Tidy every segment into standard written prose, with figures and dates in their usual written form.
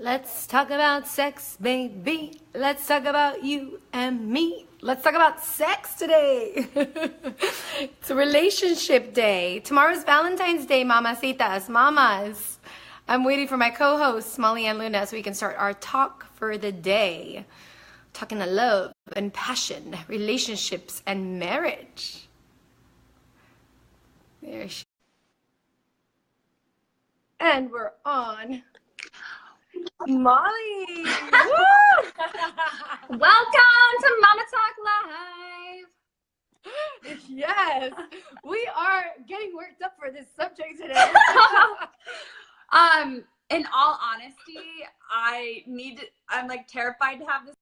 Let's talk about sex, baby. Let's talk about you and me. Let's talk about sex today. It's a relationship day. Tomorrow's Valentine's Day, mamacitas, mamas. I'm waiting for my co-hosts, Molly and Luna, so we can start our talk for the day. Talking to love and passion, relationships and marriage. There she. And we're on. Molly! Woo! Welcome to Mama Talk Live. Yes, we are getting worked up for this subject today. In all honesty, I'm like terrified to have this.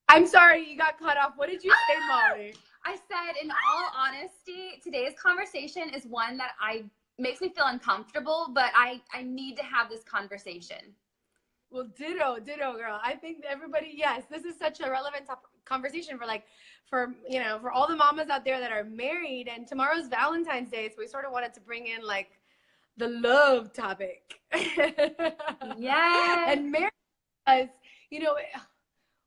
I'm sorry, you got cut off. What did you say, Molly? I said, in all honesty, today's conversation is one that makes me feel uncomfortable, but I need to have this conversation. Well, ditto, girl. I think everybody, yes, this is such a relevant conversation for all the mamas out there that are married, and tomorrow's Valentine's Day, so we sort of wanted to bring in like the love topic. Yes. And marriage, because,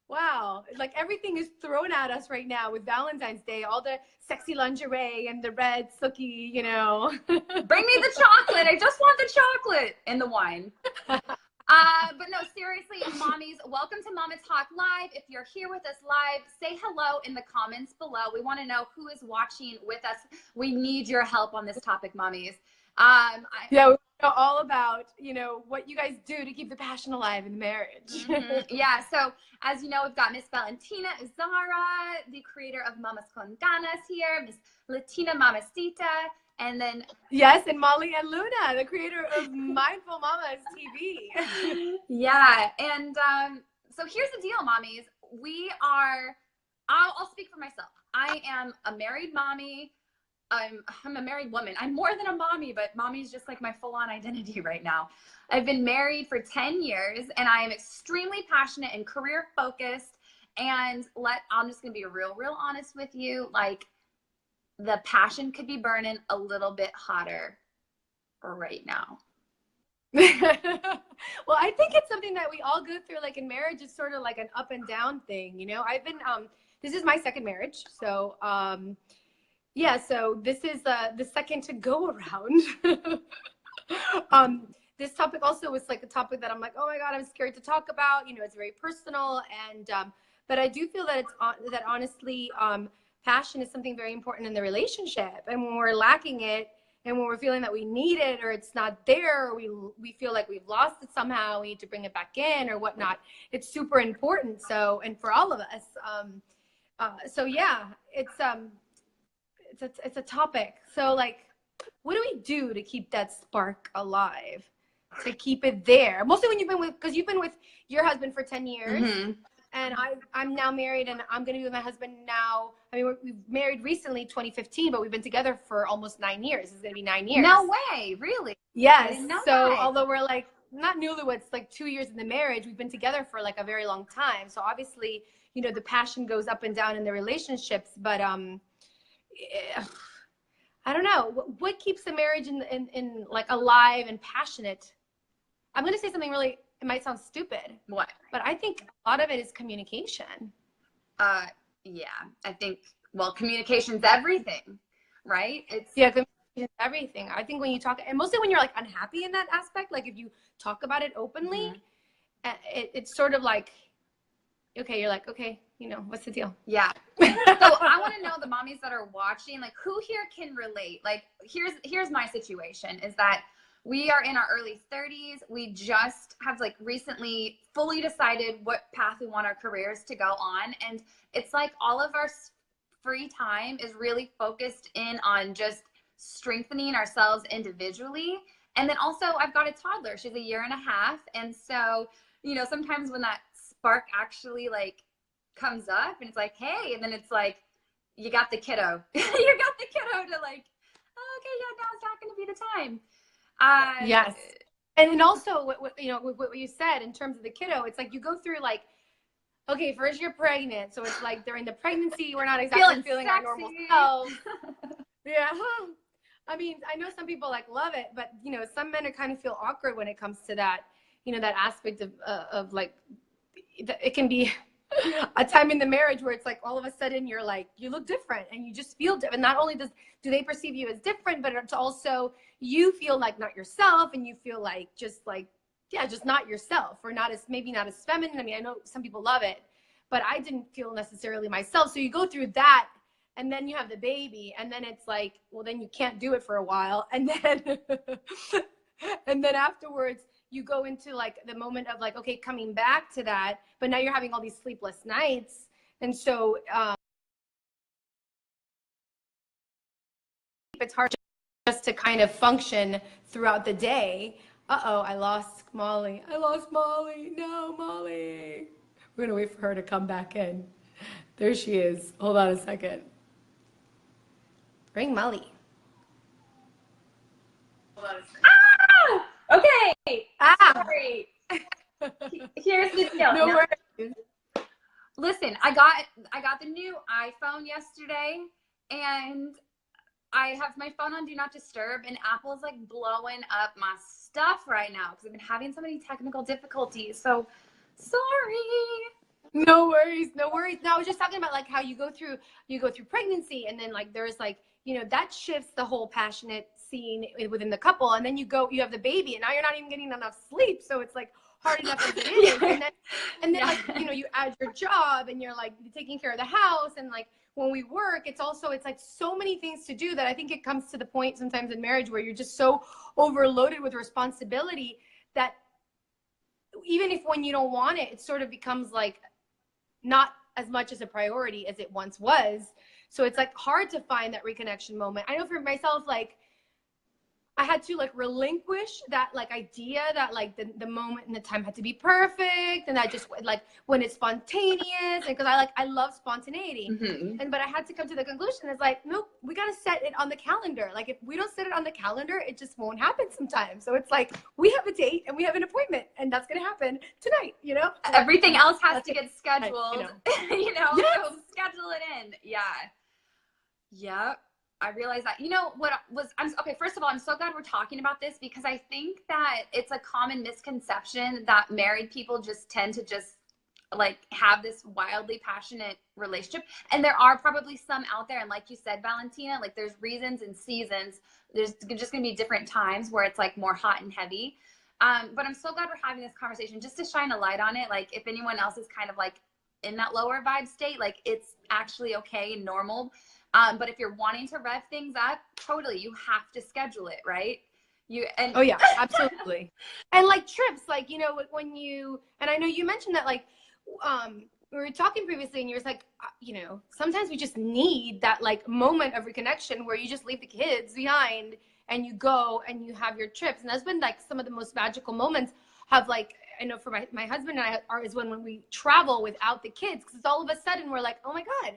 wow, like everything is thrown at us right now with Valentine's Day, all the sexy lingerie and the red silky, Bring me the chocolate. I just want the chocolate and the wine. But no, seriously, mommies, welcome to Mama Talk Live. If you're here with us live, say hello in the comments below. We want to know who is watching with us. We need your help on this topic, mommies. Yeah, we know all about, what you guys do to keep the passion alive in marriage. Mm-hmm. Yeah, so as you know, we've got Miss Valentina Izarra, the creator of Mamas con Ganas here, Miss Latina Mamacita, and then... Yes, and Molly and Luna, the creator of Mindful Mamas TV. Yeah, and so here's the deal, mommies. I'll speak for myself. I am a married mommy. I'm a married woman. I'm more than a mommy, but mommy's just like my full-on identity right now. I've been married for 10 years, and I am extremely passionate and career focused. And I'm just gonna be real honest with you. Like, the passion could be burning a little bit hotter right now. Well, I think it's something that we all go through. Like in marriage, it's sort of like an up and down thing. I've been this is my second marriage, so yeah, so this is the second to go around. This topic also was like a topic that I'm like, oh my God, I'm scared to talk about. It's very personal, and but I do feel that that honestly, passion is something very important in the relationship. And when we're lacking it, and when we're feeling that we need it, or it's not there, or we feel like we've lost it somehow, we need to bring it back in or whatnot. It's super important. So, and for all of us, so yeah, it's a topic. So like, what do we do to keep that spark alive, to keep it there? Mostly when because you've been with your husband for 10 years, mm-hmm. And I'm now married, and I'm going to be with my husband now. I mean, we've married recently, 2015, but we've been together for almost 9 years. It's going to be 9 years. No way, really? Yes. So although we're like not newlyweds, like 2 years in the marriage, we've been together for like a very long time. So obviously, the passion goes up and down in the relationships, but I don't know. What keeps the marriage in like alive and passionate? I'm going to say something really, it might sound stupid. What? But I think a lot of it is communication. Yeah, I think, well, communication's everything, right? Communication is everything. I think when you talk, and mostly when you're like unhappy in that aspect, like if you talk about it openly, mm-hmm. It's sort of like, okay, you're like, okay, what's the deal? Yeah. So I want to know, the mommies that are watching, like, who here can relate? Like, here's my situation, is that we are in our early 30s. We just have like recently fully decided what path we want our careers to go on. And it's like all of our free time is really focused in on just strengthening ourselves individually. And then also I've got a toddler. She's 1.5 years. And so, sometimes when that spark actually like comes up and it's like, hey, and then it's like, you got the kiddo. You got the kiddo to like, oh, okay, yeah, now it's not going to be the time. Yes. And then also what you said in terms of the kiddo, it's like you go through like, okay, first you're pregnant. So it's like during the pregnancy, we're not exactly feeling our normal selves. Yeah. I mean, I know some people like love it, but you know, some men are kind of feel awkward when it comes to that, you know, that aspect of like, it can be a time in the marriage where it's like all of a sudden you're like, you look different and you just feel different. Not only do they perceive you as different, but it's also you feel like not yourself, and you feel like just like, yeah, just not yourself, or not as, maybe not as feminine. I mean, I know some people love it, but I didn't feel necessarily myself. So you go through that, and then you have the baby, and then it's like, well, then you can't do it for a while. And then, and then afterwards you go into like the moment of like, okay, coming back to that, but now you're having all these sleepless nights. And so it's hard just to kind of function throughout the day. Uh-oh, I lost Molly. I lost Molly. No, Molly. We're gonna wait for her to come back in. There she is. Hold on a second. Bring Molly. Ah! Okay. Ah! Sorry. Here's the deal. No worries. Listen, I got the new iPhone yesterday, and I have my phone on Do Not Disturb, and Apple's like blowing up my stuff right now because I've been having so many technical difficulties. So sorry. No worries, no worries. No, I was just talking about like how you go through pregnancy, and then like there's like, you know, that shifts the whole passionate scene within the couple, and then you have the baby, and now you're not even getting enough sleep, so it's like hard enough as it is. And then like, you know, you add your job, and you're like taking care of the house, and like when we work, it's like so many things to do that I think it comes to the point sometimes in marriage where you're just so overloaded with responsibility that even if when you don't want it, it sort of becomes like not as much as a priority as it once was. So it's like hard to find that reconnection moment. I know for myself, like I had to like relinquish that like idea that like the moment and the time had to be perfect, and I just like when it's spontaneous, and because I love spontaneity. Mm-hmm. But I had to come to the conclusion, it's like, nope, we got to set it on the calendar. Like if we don't set it on the calendar, it just won't happen sometimes. So it's like we have a date and we have an appointment, and that's gonna happen tonight, you know. Everything else has to get scheduled. You know, Yes. so schedule it in. Yeah. Yep. I realized that. You know what was, okay, first of all, I'm so glad we're talking about this, because I think that it's a common misconception that married people just tend to just like have this wildly passionate relationship. And there are probably some out there. And like you said, Valentina, like there's reasons and seasons. There's just going to be different times where it's like more hot and heavy. But I'm so glad we're having this conversation just to shine a light on it. Like if anyone else is kind of like in that lower vibe state, like it's actually okay and normal. But if you're wanting to rev things up, totally, you have to schedule it, right? Oh yeah, absolutely. And like trips, like, you know, when you, and I know you mentioned that, like, we were talking previously, and you're like, you know, sometimes we just need that like moment of reconnection where you just leave the kids behind and you go and you have your trips. And that's been like some of the most magical moments have, like, I know for my husband and I is when we travel without the kids, because it's all of a sudden we're like, oh my God,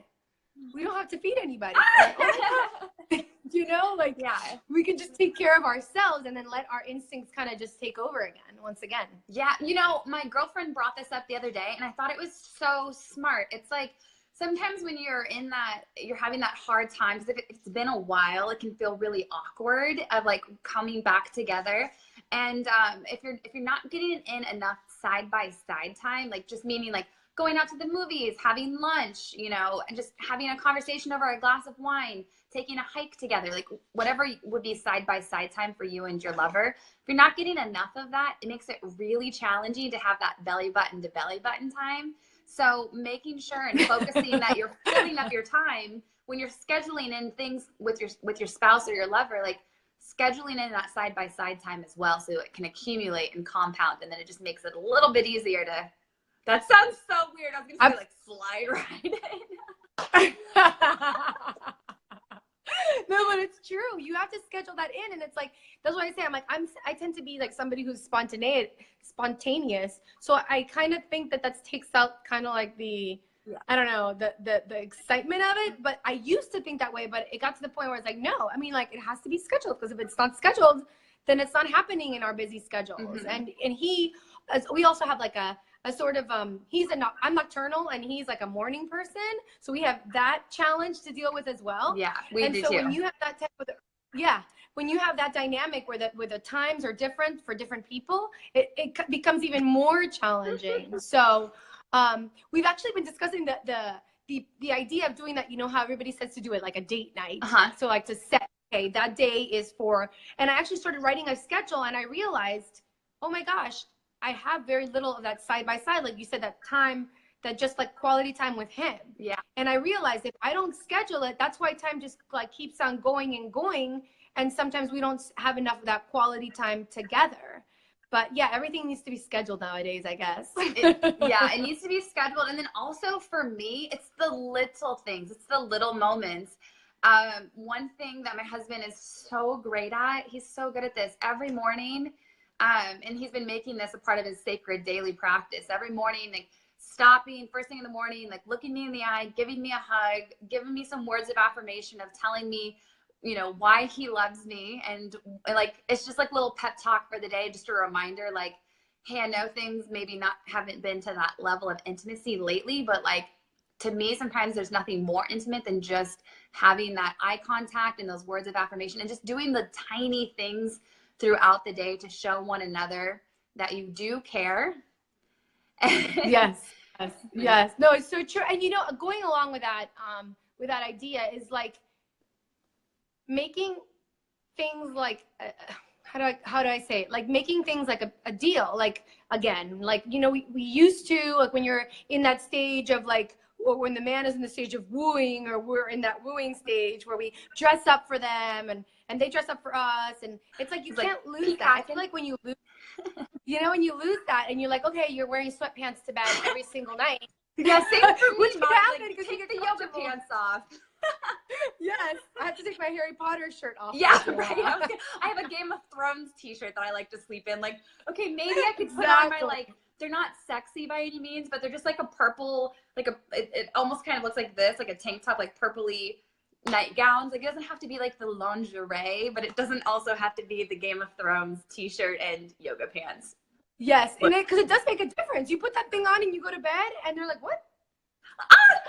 we don't have to feed anybody. Like, oh my God. You know, like, yeah, we can just take care of ourselves and then let our instincts kind of just take over again, once again. Yeah. You know, my girlfriend brought this up the other day, and I thought it was so smart. It's like, sometimes when you're in that, you're having that hard time, because if it's been a while, it can feel really awkward of like coming back together. And if you're not getting in enough side by side time, like just meaning like going out to the movies, having lunch, you know, and just having a conversation over a glass of wine, taking a hike together, like whatever would be side by side time for you and your lover. If you're not getting enough of that, it makes it really challenging to have that belly button to belly button time. So making sure and focusing that you're filling up your time when you're scheduling in things with your spouse or your lover, like scheduling in that side by side time as well, so it can accumulate and compound, and then it just makes it a little bit easier to. That sounds so weird. I was gonna say like slide right in. No, but it's true. You have to schedule that in, and it's like, that's what I say. I'm like, I tend to be like somebody who's spontaneous. So I kind of think that takes out kind of like the, I don't know, the excitement of it. But I used to think that way, but it got to the point where it's like, no, I mean, like, it has to be scheduled, because if it's not scheduled, then it's not happening in our busy schedules. Mm-hmm. And we also have like a sort of, I'm nocturnal, and he's like a morning person. So we have that challenge to deal with as well. Yeah, we do so too. When you have that type of, yeah. when you have that dynamic where the times are different for different people, it becomes even more challenging. So we've actually been discussing the idea of doing that. You know how everybody says to do it like a date night. So like to set, okay, that day is for, and I actually started writing a schedule, and I realized, oh my gosh, I have very little of that side by side, like you said, that time, that just like quality time with him. Yeah. And I realized if I don't schedule it, that's why time just like keeps on going and going. And sometimes we don't have enough of that quality time together. But yeah, everything needs to be scheduled nowadays, I guess. Yeah, it needs to be scheduled. And then also for me, it's the little things. It's the little moments. One thing that my husband is so great at, he's so good at this. Every morning, and he's been making this a part of his sacred daily practice. Every morning, like stopping first thing in the morning, like looking me in the eye, giving me a hug, giving me some words of affirmation, of telling me, you know, why he loves me. And like, it's just like a little pep talk for the day, just a reminder, like, hey, I know things maybe haven't been to that level of intimacy lately, but like, to me, sometimes there's nothing more intimate than just having that eye contact and those words of affirmation, and just doing the tiny things throughout the day to show one another that you do care. Yes. No, it's so true. And you know, going along with that idea is like making things like how do I say it? Like making things like a deal. Like again, like, you know, we used to, like when you're in that stage of like, or when the man is in the stage of wooing, or we're in that wooing stage where we dress up for them and they dress up for us, and it's like you can't lose that. I feel like when you lose, you know, when you lose that and you're like, okay, you're wearing sweatpants to bed every single night. Yeah, same for me. Which can happen because take you get the yoga pants off. Yes, I have to take my Harry Potter shirt off. Yeah, right. I have a Game of Thrones t-shirt that I like to sleep in. Like, okay, maybe I could put on my, like, they're not sexy by any means, but they're just like a purple, like it almost kind of looks like this, like a tank top, like purpley nightgowns. Like, it doesn't have to be like the lingerie, but it doesn't also have to be the Game of Thrones t-shirt and yoga pants. Yes, and because it does make a difference. You put that thing on and you go to bed, and they're like, "What?"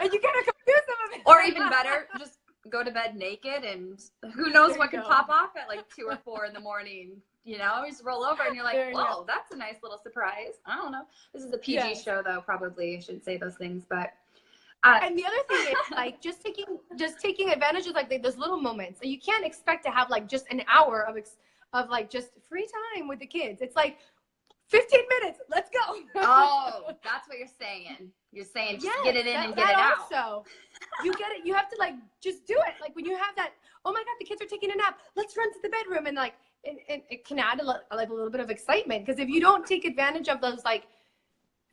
And you kind of confuse them a bit. Or even better, just go to bed naked, and who knows what can pop off at like 2 or 4 in the morning. You know, you just roll over and you're like, whoa, that's a nice little surprise. I don't know. This is a PG show, though. Probably I shouldn't say those things, but. And the other thing is like just taking advantage of like those little moments. So you can't expect to have like just an hour of like just free time with the kids. It's like 15 minutes. Let's go. Oh, that's what you're saying. You're saying just get it in and get it out. So you get it. You have to like just do it. Like when you have that, oh my God, the kids are taking a nap. Let's run to the bedroom, and like it can add a little bit of excitement, because if you don't take advantage of those like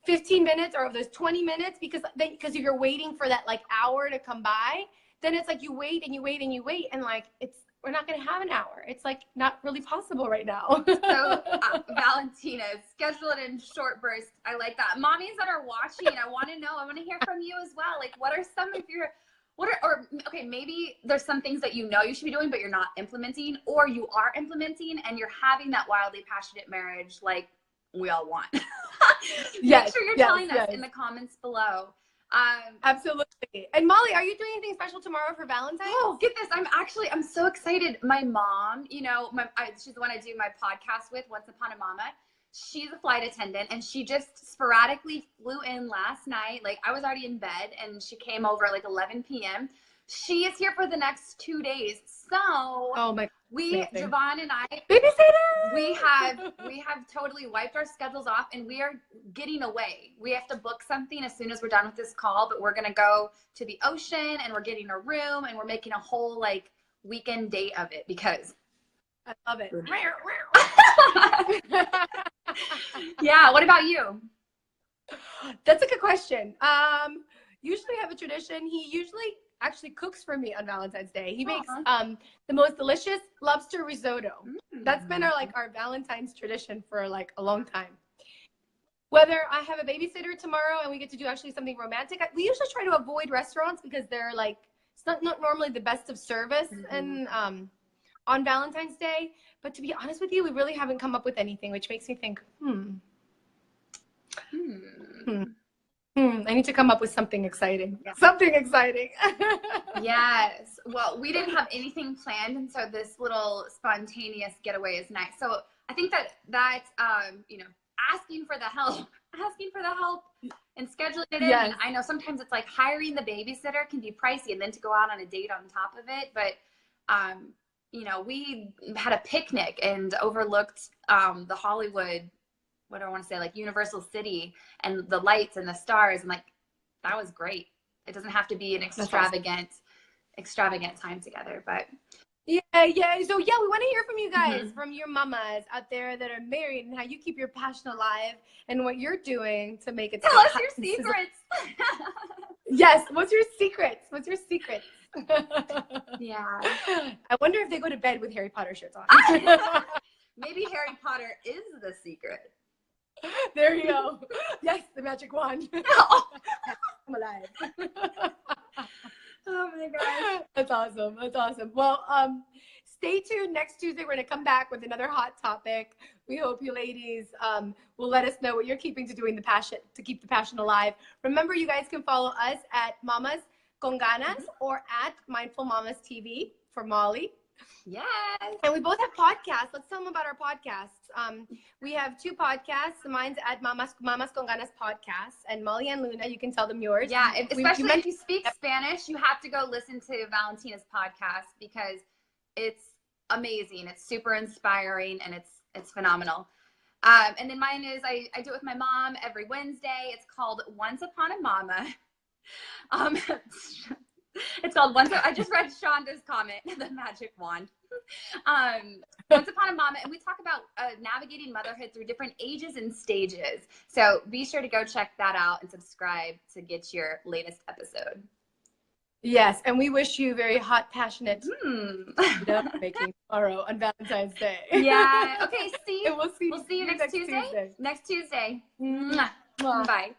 15 minutes or of those 20 minutes, because if you're waiting for that like hour to come by, then it's like you wait and you wait and you wait, and like we're not going to have an hour. It's like not really possible right now. So Valentina, schedule it in short bursts. I like that. Mommies that are watching, I want to know, I want to hear from you as well. Like, what are some of your, okay, maybe there's some things that you know you should be doing, but you're not implementing, or you are implementing and you're having that wildly passionate marriage like we all want. Make sure you're telling us in the comments below. Absolutely. And Molly, are you doing anything special tomorrow for Valentine's? Oh, get this. I'm so excited. My mom, you know, she's the one I do my podcast with, Once Upon a Mama. She's a flight attendant, and she just sporadically flew in last night. Like, I was already in bed, and she came over at like 11 p.m. She is here for the next 2 days. So Javon and I, babysitter, we have totally wiped our schedules off, and we are getting away. We have to book something as soon as we're done with this call, but we're going to go to the ocean, and we're getting a room, and we're making a whole like weekend date of it, because I love it. Yeah. What about you? That's a good question. Usually have a tradition. He usually actually cooks for me on Valentine's Day. He makes the most delicious lobster risotto. That's been our Valentine's tradition for like a long time. Whether I have a babysitter tomorrow and we get to do actually something romantic, we usually try to avoid restaurants because they're like, it's not normally the best of service and on Valentine's Day. But to be honest with you, we really haven't come up with anything, which makes me think, I need to come up with something exciting. Yeah. Something exciting. Yes. Well, we didn't have anything planned, and so this little spontaneous getaway is nice. So I think that you know, asking for the help and scheduling it in. Yes. And I know sometimes it's like hiring the babysitter can be pricey, and then to go out on a date on top of it. But you know, we had a picnic and overlooked the Hollywood, what do I want to say, like Universal City, and the lights and the stars, and like that was great. It doesn't have to be an extravagant time together, but yeah. So yeah, we want to hear from you guys, from your mamas out there that are married, and how you keep your passion alive and what you're doing to make it. Tell us your secrets. Yes. What's your secrets? What's your secrets? Yeah. I wonder if they go to bed with Harry Potter shirts on. Maybe Harry Potter is the secret. There you go. Yes, the magic wand. I'm alive. Oh my gosh. That's awesome. That's awesome. Well, stay tuned. Next Tuesday, we're going to come back with another hot topic. We hope you ladies will let us know what you're keeping to doing to keep the passion alive. Remember, you guys can follow us at Mamas Con Ganas or at Mindful Mamas TV for Molly. Yes. And we both have podcasts. Let's tell them about our podcasts. We have 2 podcasts. Mine's at Mamas Con Ganas podcast, and Molly and Luna, you can tell them yours. Yeah, especially if you speak Spanish, you have to go listen to Valentina's podcast because it's amazing. It's super inspiring, and it's phenomenal. And then mine is I do it with my mom every Wednesday. It's called Once Upon a Mama. It's called I just read Shonda's comment, the magic wand. Once Upon a Mama, and we talk about navigating motherhood through different ages and stages. So be sure to go check that out and subscribe to get your latest episode. Yes, and we wish you very hot, passionate making tomorrow on Valentine's Day. Yeah. Okay. We'll see you next Tuesday. Next Tuesday. Mwah. Bye.